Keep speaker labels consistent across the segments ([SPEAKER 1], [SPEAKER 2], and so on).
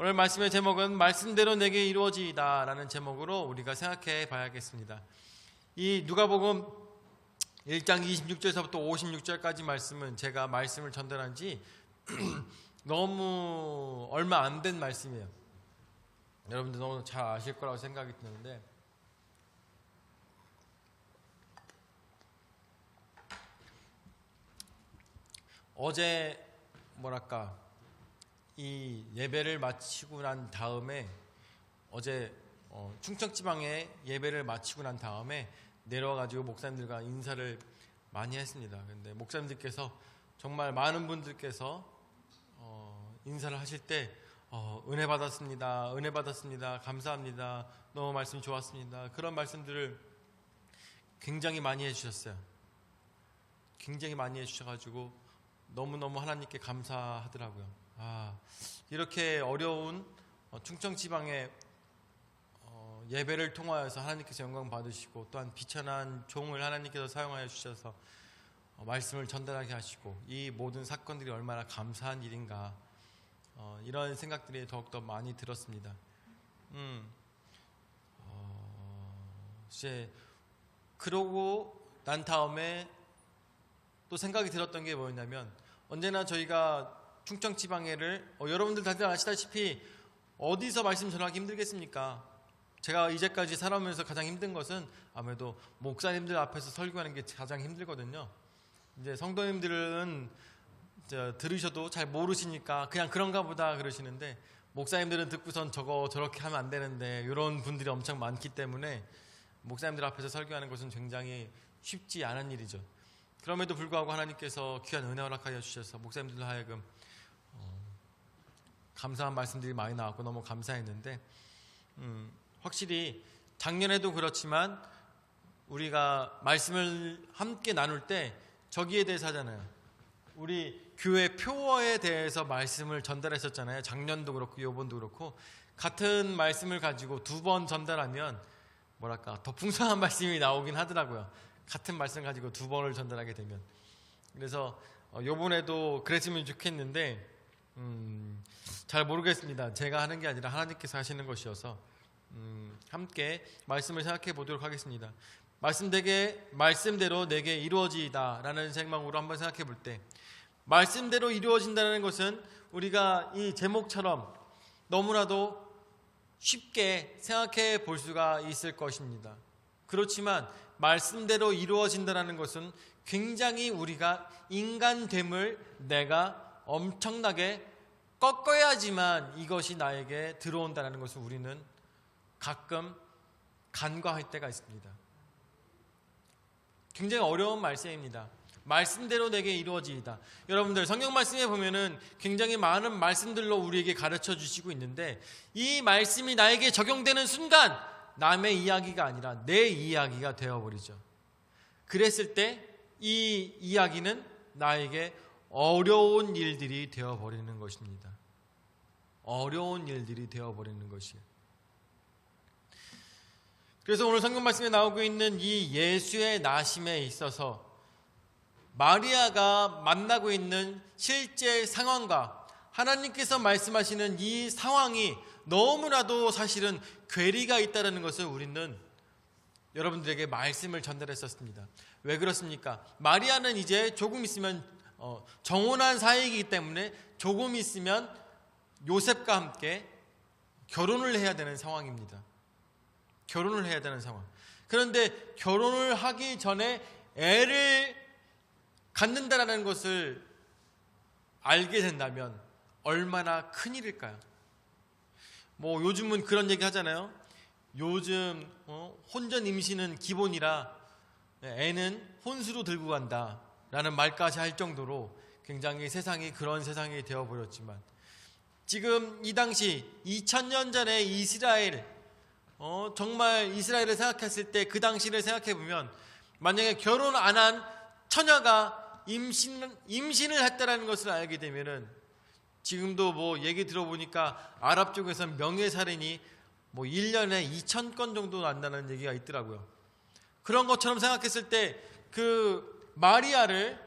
[SPEAKER 1] 오늘 말씀의 제목은 말씀대로 내게 이루어지이다 라는 제목으로 우리가 생각해 봐야겠습니다. 이 누가복음 1장 26절에서부터 56절까지 말씀은 제가 말씀을 전달한 지 너무 얼마 안 된 말씀이에요. 여러분들 너무 잘 아실 거라고 생각이 드는데, 어제 이 예배를 마치고 난 다음에 어제 충청지방에 예배를 마치고 난 다음에 내려와가지고 목사님들과 인사를 많이 했습니다. 근데 목사님들께서 정말 많은 분들께서 인사를 하실 때 은혜 받았습니다, 은혜 받았습니다, 감사합니다, 너무 말씀 좋았습니다, 그런 말씀들을 굉장히 많이 해주셨어요. 굉장히 많이 해주셔가지고 너무너무 하나님께 감사하더라고요. 이렇게 어려운 충청지방의 예배를 통하여서 하나님께서 영광 받으시고, 또한 비천한 종을 하나님께서 사용하여 주셔서 말씀을 전달하게 하시고, 이 모든 사건들이 얼마나 감사한 일인가, 이런 생각들이 더욱더 많이 들었습니다. 이제 그러고 난 다음에 또 생각이 들었던 게 뭐였냐면, 언제나 저희가 충청지방회를 여러분들 다들 아시다시피 어디서 말씀 전하기 힘들겠습니까? 제가 이제까지 살아오면서 가장 힘든 것은 아무래도 목사님들 앞에서 설교하는 게 가장 힘들거든요. 이제 성도님들은 들으셔도 잘 모르시니까 그냥 그런가 보다 그러시는데, 목사님들은 듣고선 저렇게 하면 안 되는데, 이런 분들이 엄청 많기 때문에 목사님들 앞에서 설교하는 것은 굉장히 쉽지 않은 일이죠. 그럼에도 불구하고 하나님께서 귀한 은혜 허락하여 주셔서 목사님들로 하여금 감사한 말씀들이 많이 나왔고 너무 감사했는데, 확실히 작년에도 그렇지만 우리가 말씀을 함께 나눌 때 저기에 대해서 하잖아요. 우리 교회 표어에 대해서 말씀을 전달했었잖아요. 작년도 그렇고 이번도 그렇고, 같은 말씀을 가지고 두 번 전달하면 더 풍성한 말씀이 나오긴 하더라고요. 같은 말씀 가지고 두 번을 전달하게 되면. 그래서 이번에도 그랬으면 좋겠는데 잘 모르겠습니다. 제가 하는 게 아니라 하나님께서 하시는 것이어서 함께 말씀을 생각해 보도록 하겠습니다. 말씀대로 내게 이루어지이다 라는 생각으로 한번 생각해 볼 때, 말씀대로 이루어진다는 것은 우리가 이 제목처럼 너무나도 쉽게 생각해 볼 수가 있을 것입니다. 그렇지만 말씀대로 이루어진다는 것은 굉장히 우리가 인간됨을 내가 엄청나게 꺾어야지만 이것이 나에게 들어온다는 것을 우리는 가끔 간과할 때가 있습니다. 굉장히 어려운 말씀입니다. 말씀대로 내게 이루어지이다. 여러분들 성경 말씀에 보면은 굉장히 많은 말씀들로 우리에게 가르쳐 주시고 있는데, 이 말씀이 나에게 적용되는 순간 남의 이야기가 아니라 내 이야기가 되어버리죠. 그랬을 때 이 이야기는 나에게 어려운 일들이 되어버리는 것입니다. 어려운 일들이 되어버리는 것이에요. 그래서 오늘 성경 말씀에 나오고 있는 이 예수의 나심에 있어서 마리아가 만나고 있는 실제 상황과 하나님께서 말씀하시는 이 상황이 너무나도 사실은 괴리가 있다는 것을 우리는 여러분들에게 말씀을 전달했었습니다. 왜 그렇습니까? 마리아는 이제 조금 있으면 정혼한 사이이기 때문에 조금 있으면 요셉과 함께 결혼을 해야 되는 상황입니다. 결혼을 해야 되는 상황. 그런데 결혼을 하기 전에 애를 갖는다라는 것을 알게 된다면 얼마나 큰일일까요? 요즘은 그런 얘기 하잖아요. 요즘 혼전 임신은 기본이라 애는 혼수로 들고 간다 라는 말까지 할 정도로 굉장히 세상이 그런 세상이 되어버렸지만, 지금 이 당시 2000년 전에 이스라엘, 정말 이스라엘을 생각했을 때 그 당시를 생각해보면, 만약에 결혼 안 한 처녀가 임신을 했다라는 것을 알게 되면은, 지금도 얘기 들어보니까 아랍 쪽에서 명예살인이 1년에 2000건 정도 난다는 얘기가 있더라고요. 그런 것처럼 생각했을 때 그 마리아를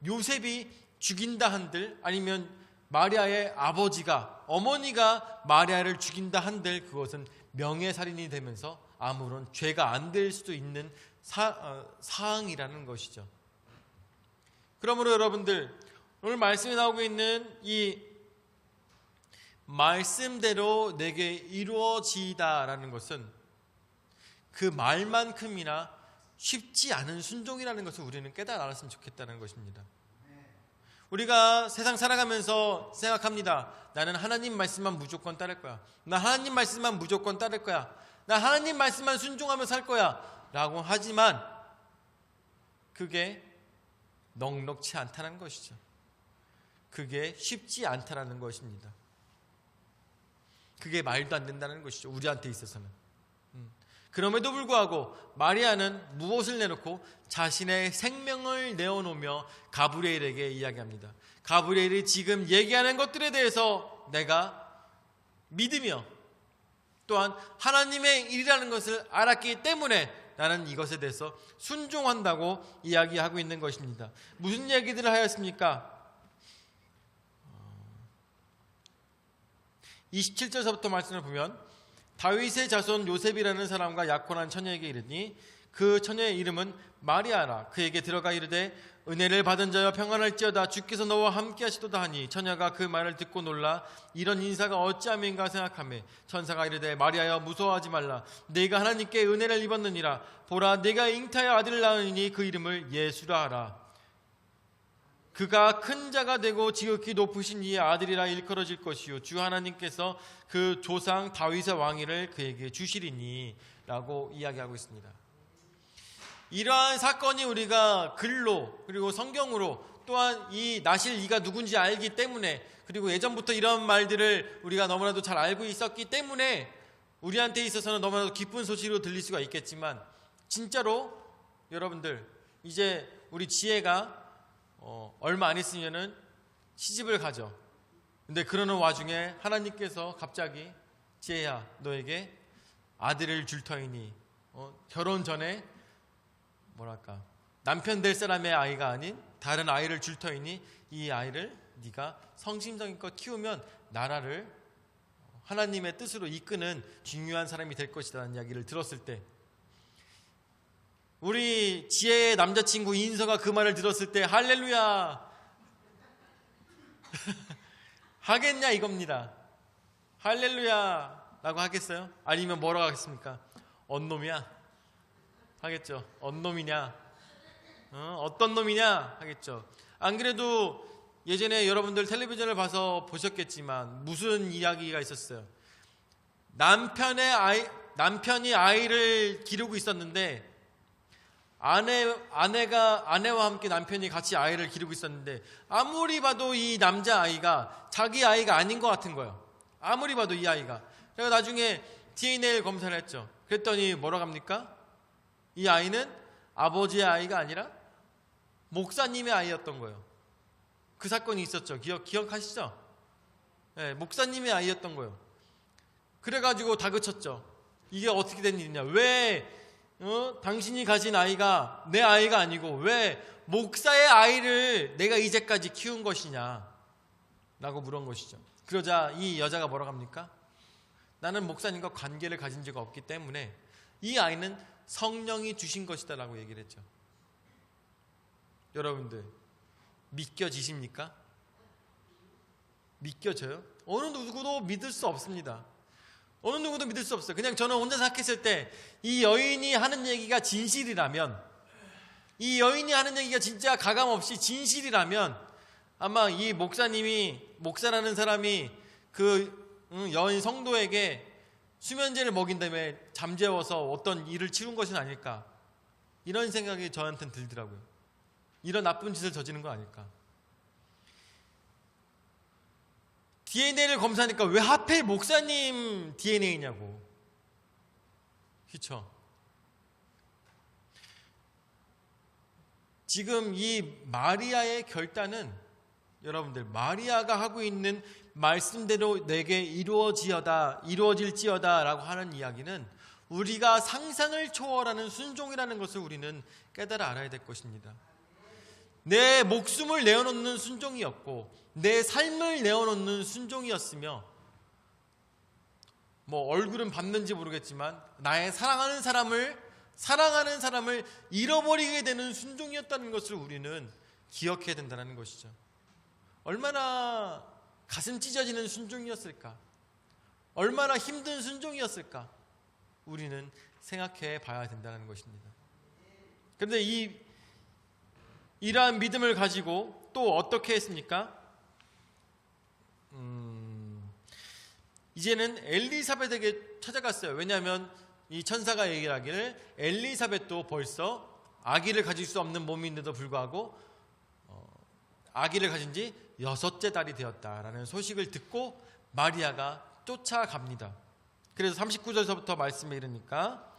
[SPEAKER 1] 요셉이 죽인다 한들, 아니면 마리아의 아버지가, 어머니가 마리아를 죽인다 한들 그것은 명예살인이 되면서 아무런 죄가 안 될 수도 있는 사항이라는 것이죠. 그러므로 여러분들, 오늘 말씀에 나오고 있는 이 말씀대로 내게 이루어지다라는 것은 그 말만큼이나 쉽지 않은 순종이라는 것을 우리는 깨달았으면 좋겠다는 것입니다. 우리가 세상 살아가면서 생각합니다. 나는 하나님 말씀만 무조건 따를 거야. 나 하나님 말씀만 무조건 따를 거야. 나 하나님 말씀만 순종하며 살 거야 라고 하지만 그게 넉넉지 않다는 것이죠. 그게 쉽지 않다는 것입니다. 그게 말도 안 된다는 것이죠. 우리한테 있어서는. 그럼에도 불구하고 마리아는 무엇을 내놓고 자신의 생명을 내어놓으며 가브리엘에게 이야기합니다. 가브리엘이 지금 얘기하는 것들에 대해서 내가 믿으며 또한 하나님의 일이라는 것을 알았기 때문에 나는 이것에 대해서 순종한다고 이야기하고 있는 것입니다. 무슨 얘기들을 하였습니까? 27절서부터 말씀을 보면 다윗의 자손 요셉이라는 사람과 약혼한 처녀에게 이르니 그 처녀의 이름은 마리아라. 그에게 들어가 이르되 은혜를 받은 자여 평안할지어다. 주께서 너와 함께 하시도다 하니 처녀가 그 말을 듣고 놀라 이런 인사가 어찌함인가 생각하매 천사가 이르되 마리아여 무서워하지 말라. 네가 하나님께 은혜를 입었느니라. 보라 네가 잉타여 아들을 낳으니 그 이름을 예수라 하라. 그가 큰 자가 되고 지극히 높으신 이의 아들이라 일컬어질 것이요 주 하나님께서 그 조상 다윗의 왕위를 그에게 주시리니 라고 이야기하고 있습니다. 이러한 사건이 우리가 글로 그리고 성경으로 또한 이 나실 이가 누군지 알기 때문에 그리고 예전부터 이런 말들을 우리가 너무나도 잘 알고 있었기 때문에 우리한테 있어서는 너무나도 기쁜 소식으로 들릴 수가 있겠지만 진짜로 여러분들 이제 우리 지혜가 얼마 안 있으면은 시집을 가죠. 근데 그러는 와중에 하나님께서 갑자기 지혜야 너에게 아들을 줄 터이니 결혼 전에 뭐랄까 남편 될 사람의 아이가 아닌 다른 아이를 줄 터이니 이 아이를 네가 성심성의껏 키우면 나라를 하나님의 뜻으로 이끄는 중요한 사람이 될 것이라는 이야기를 들었을 때 우리 지혜의 남자친구 인서가 그 말을 들었을 때 할렐루야 하겠냐 이겁니다. 할렐루야 라고 하겠어요? 아니면 뭐라고 하겠습니까? 언놈이야 하겠죠. 언놈이냐 어떤 놈이냐 하겠죠. 안 그래도 예전에 여러분들 텔레비전을 봐서 보셨겠지만 무슨 이야기가 있었어요. 남편이 아이를 기르고 있었는데 아내와 함께 남편이 같이 아이를 기르고 있었는데 아무리 봐도 이 남자아이가 자기 아이가 아닌 것 같은 거예요. 아무리 봐도 이 아이가. 그래서 나중에 DNA 검사를 했죠. 그랬더니 뭐라고 합니까? 이 아이는 아버지의 아이가 아니라 목사님의 아이였던 거예요. 그 사건이 있었죠. 기억하시죠? 네, 목사님의 아이였던 거예요. 그래가지고 다그쳤죠. 이게 어떻게 된 일이냐. 왜 당신이 가진 아이가 내 아이가 아니고 왜 목사의 아이를 내가 이제까지 키운 것이냐 라고 물은 것이죠. 그러자 이 여자가 뭐라고 합니까? 나는 목사님과 관계를 가진 적이 없기 때문에 이 아이는 성령이 주신 것이다 라고 얘기를 했죠. 여러분들 믿겨지십니까? 믿겨져요? 어느 누구도 믿을 수 없습니다. 어느 누구도 믿을 수 없어요. 그냥 저는 혼자 생각했을 때 이 여인이 하는 얘기가 진실이라면 이 여인이 하는 얘기가 진짜 가감없이 진실이라면 아마 이 목사라는 사람이 그 여인 성도에게 수면제를 먹인 다음에 잠재워서 어떤 일을 치룬 것은 아닐까 이런 생각이 저한테는 들더라고요. 이런 나쁜 짓을 저지른 거 아닐까. DNA를 검사하니까 왜 하필 목사님 DNA냐고. 그렇죠? 지금 이 마리아의 결단은 여러분들 마리아가 하고 있는 말씀대로 내게 이루어질지어다 라고 하는 이야기는 우리가 상상을 초월하는 순종이라는 것을 우리는 깨달아 알아야 될 것입니다. 내 목숨을 내어놓는 순종이었고 내 삶을 내어놓는 순종이었으며, 뭐 얼굴은 봤는지 모르겠지만 나의 사랑하는 사람을 잃어버리게 되는 순종이었다는 것을 우리는 기억해야 된다는 것이죠. 얼마나 가슴 찢어지는 순종이었을까? 얼마나 힘든 순종이었을까? 우리는 생각해 봐야 된다는 것입니다. 그런데 이러한 믿음을 가지고 또 어떻게 했습니까? 이제는 엘리사벳에게 찾아갔어요. 왜냐하면 이 천사가 얘기하기를 엘리사벳도 벌써 아기를 가질 수 없는 몸인데도 불구하고 아기를 가진 지 6째 달이 되었다라는 소식을 듣고 마리아가 쫓아갑니다. 그래서 39절서부터 말씀에 이르니까,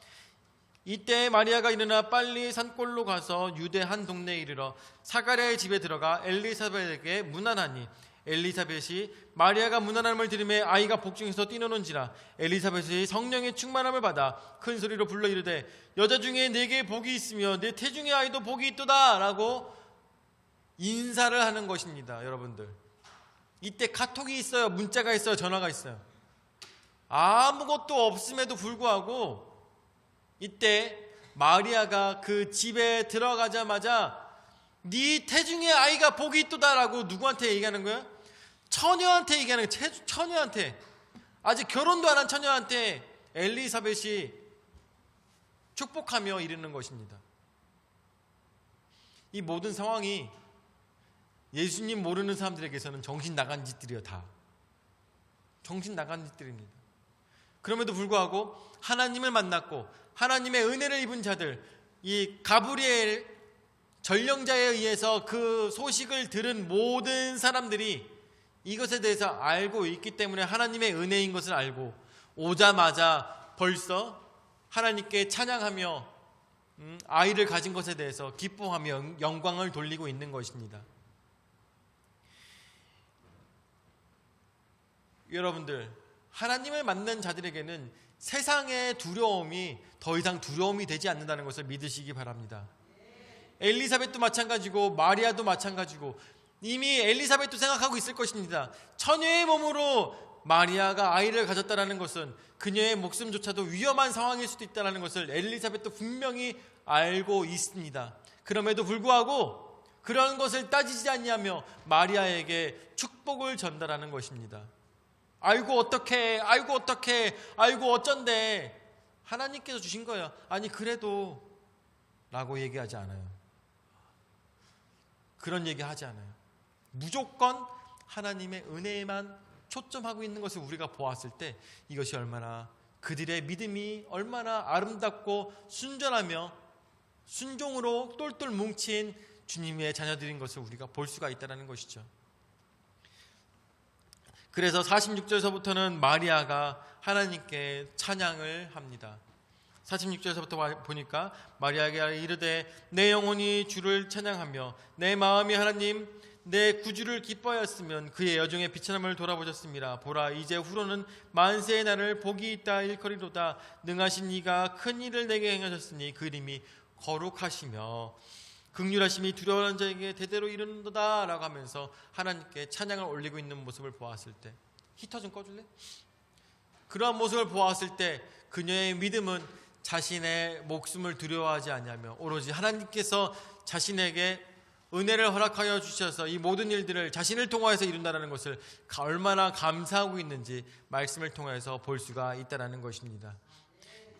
[SPEAKER 1] 이때 마리아가 일어나 빨리 산골로 가서 유대 한 동네에 이르러 사가랴의 집에 들어가 엘리사벳에게 문안하니, 엘리사벳이 마리아가 문안함을 들으매 아이가 복중에서 뛰노는지라. 엘리사벳이 성령의 충만함을 받아 큰 소리로 불러 이르되, 여자 중에 내게 복이 있으며 내 태중의 아이도 복이 있도다 라고 인사를 하는 것입니다. 여러분들, 이때 카톡이 있어요? 문자가 있어요? 전화가 있어요? 아무것도 없음에도 불구하고 이때 마리아가 그 집에 들어가자마자 네 태중의 아이가 복이 있도다 라고 누구한테 얘기하는 거예요? 처녀한테 얘기하는 거예요. 처녀한테, 아직 결혼도 안 한 처녀한테 엘리사벳이 축복하며 이르는 것입니다. 이 모든 상황이 예수님 모르는 사람들에게서는 정신 나간 짓들이에요. 다 정신 나간 짓들입니다. 그럼에도 불구하고 하나님을 만났고 하나님의 은혜를 입은 자들, 이 가브리엘 전령자에 의해서 그 소식을 들은 모든 사람들이 이것에 대해서 알고 있기 때문에 하나님의 은혜인 것을 알고 오자마자 벌써 하나님께 찬양하며 아이를 가진 것에 대해서 기뻐하며 영광을 돌리고 있는 것입니다. 여러분들, 하나님을 만난 자들에게는 세상의 두려움이 더 이상 두려움이 되지 않는다는 것을 믿으시기 바랍니다. 엘리사벳도 마찬가지고 마리아도 마찬가지고 이미 엘리사벳도 생각하고 있을 것입니다. 처녀의 몸으로 마리아가 아이를 가졌다는 것은 그녀의 목숨조차도 위험한 상황일 수도 있다는 것을 엘리사벳도 분명히 알고 있습니다. 그럼에도 불구하고 그런 것을 따지지 않냐며 마리아에게 축복을 전달하는 것입니다. 아이고 어떡해, 아이고 어떡해, 아이고 어쩐데, 하나님께서 주신 거예요. 아니 그래도 라고 얘기하지 않아요. 그런 얘기하지 않아요. 무조건 하나님의 은혜에만 초점하고 있는 것을 우리가 보았을 때 이것이 얼마나 그들의 믿음이 얼마나 아름답고 순전하며 순종으로 똘똘 뭉친 주님의 자녀들인 것을 우리가 볼 수가 있다는 것이죠. 그래서 46절서부터는 마리아가 하나님께 찬양을 합니다. 46절서부터 보니까 마리아에게 이르되 내 영혼이 주를 찬양하며 내 마음이 하나님 내 구주를 기뻐하였으면 그의 여종의 비천함을 돌아보셨습니다. 보라, 이제 후로는 만세의 날을 복이 있다 일컬이로다. 능하신 이가 큰 일을 내게 행하셨으니 그 이름이 거룩하시며 긍휼하심이 두려워하는 자에게 대대로 이르는도다 라고 하면서 하나님께 찬양을 올리고 있는 모습을 보았을 때, 히터 좀 꺼줄래? 그러한 모습을 보았을 때 그녀의 믿음은 자신의 목숨을 두려워하지 않냐며 오로지 하나님께서 자신에게 은혜를 허락하여 주셔서 이 모든 일들을 자신을 통하여서 이룬다는 것을 얼마나 감사하고 있는지 말씀을 통해서 볼 수가 있다는 것입니다.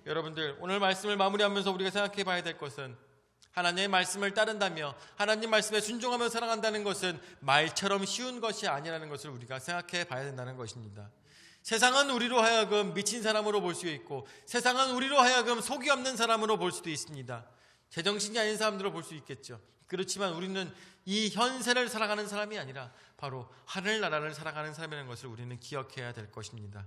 [SPEAKER 1] 여러분들, 오늘 말씀을 마무리하면서 우리가 생각해 봐야 될 것은, 하나님의 말씀을 따른다며 하나님 말씀에 순종하며 살아간다는 것은 말처럼 쉬운 것이 아니라는 것을 우리가 생각해 봐야 된다는 것입니다. 세상은 우리로 하여금 미친 사람으로 볼 수 있고 세상은 우리로 하여금 속이 없는 사람으로 볼 수도 있습니다. 제정신이 아닌 사람들로 볼 수 있겠죠. 그렇지만 우리는 이 현세를 살아가는 사람이 아니라 바로 하늘나라를 살아가는 사람이라는 것을 우리는 기억해야 될 것입니다.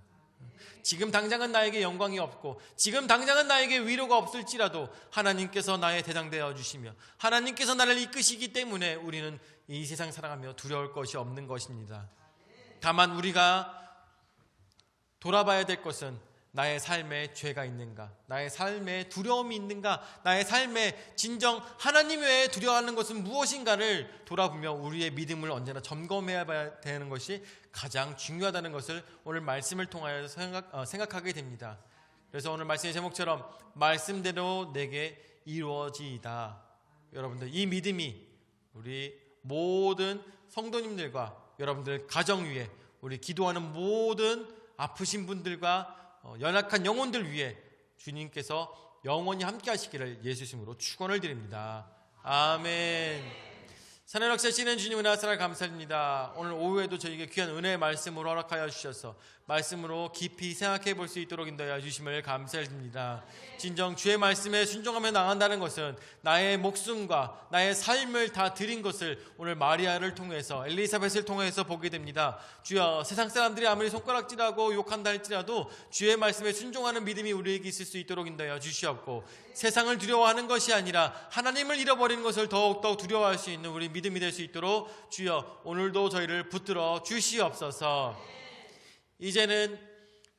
[SPEAKER 1] 지금 당장은 나에게 영광이 없고 지금 당장은 나에게 위로가 없을지라도 하나님께서 나의 대장 되어 주시며 하나님께서 나를 이끄시기 때문에 우리는 이 세상 살아가며 두려울 것이 없는 것입니다. 다만 우리가 돌아봐야 될 것은 나의 삶에 죄가 있는가? 나의 삶에 두려움이 있는가? 나의 삶에 진정 하나님 외에 두려워하는 것은 무엇인가를 돌아보며 우리의 믿음을 언제나 점검해야 되는 것이 가장 중요하다는 것을 오늘 말씀을 통하여 생각하게 됩니다. 그래서 오늘 말씀의 제목처럼 말씀대로 내게 이루어지이다. 여러분들, 이 믿음이 우리 모든 성도님들과 여러분들 가정 위에, 우리 기도하는 모든 아프신 분들과 연약한 영혼들 위해 주님께서 영원히 함께 하시기를 예수님으로 축원을 드립니다. 아멘. 사랑을 역사하시는 주님 은혜와 사랑 감사드립니다. 오늘 오후에도 저에게 귀한 은혜의 말씀으로 허락하여 주셔서 말씀으로 깊이 생각해 볼 수 있도록 인도하여 주심을 감사드립니다. 진정 주의 말씀에 순종하며 나간다는 것은 나의 목숨과 나의 삶을 다 드린 것을 오늘 마리아를 통해서, 엘리사벳을 통해서 보게 됩니다. 주여, 세상 사람들이 아무리 손가락질하고 욕한다 할지라도 주의 말씀에 순종하는 믿음이 우리에게 있을 수 있도록 인도하여 주시옵고, 세상을 두려워하는 것이 아니라 하나님을 잃어버리는 것을 더욱더 두려워할 수 있는 우리 믿음이 될 수 있도록 주여, 오늘도 저희를 붙들어 주시옵소서. 이제는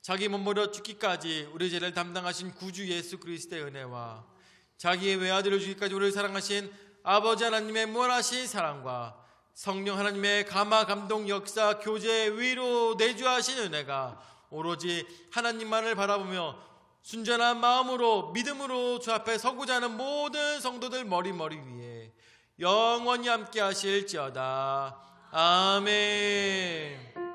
[SPEAKER 1] 자기 몸버려 죽기까지 우리 죄를 담당하신 구주 예수 그리스도의 은혜와 자기의 외아들을 주기까지 우리를 사랑하신 아버지 하나님의 무한하신 사랑과 성령 하나님의 감화 감동 역사 교제 위로 내주하신 은혜가 오로지 하나님만을 바라보며 순전한 마음으로 믿음으로 주 앞에 서고자 하는 모든 성도들 머리 위에 영원히 함께 하실지어다. 아멘.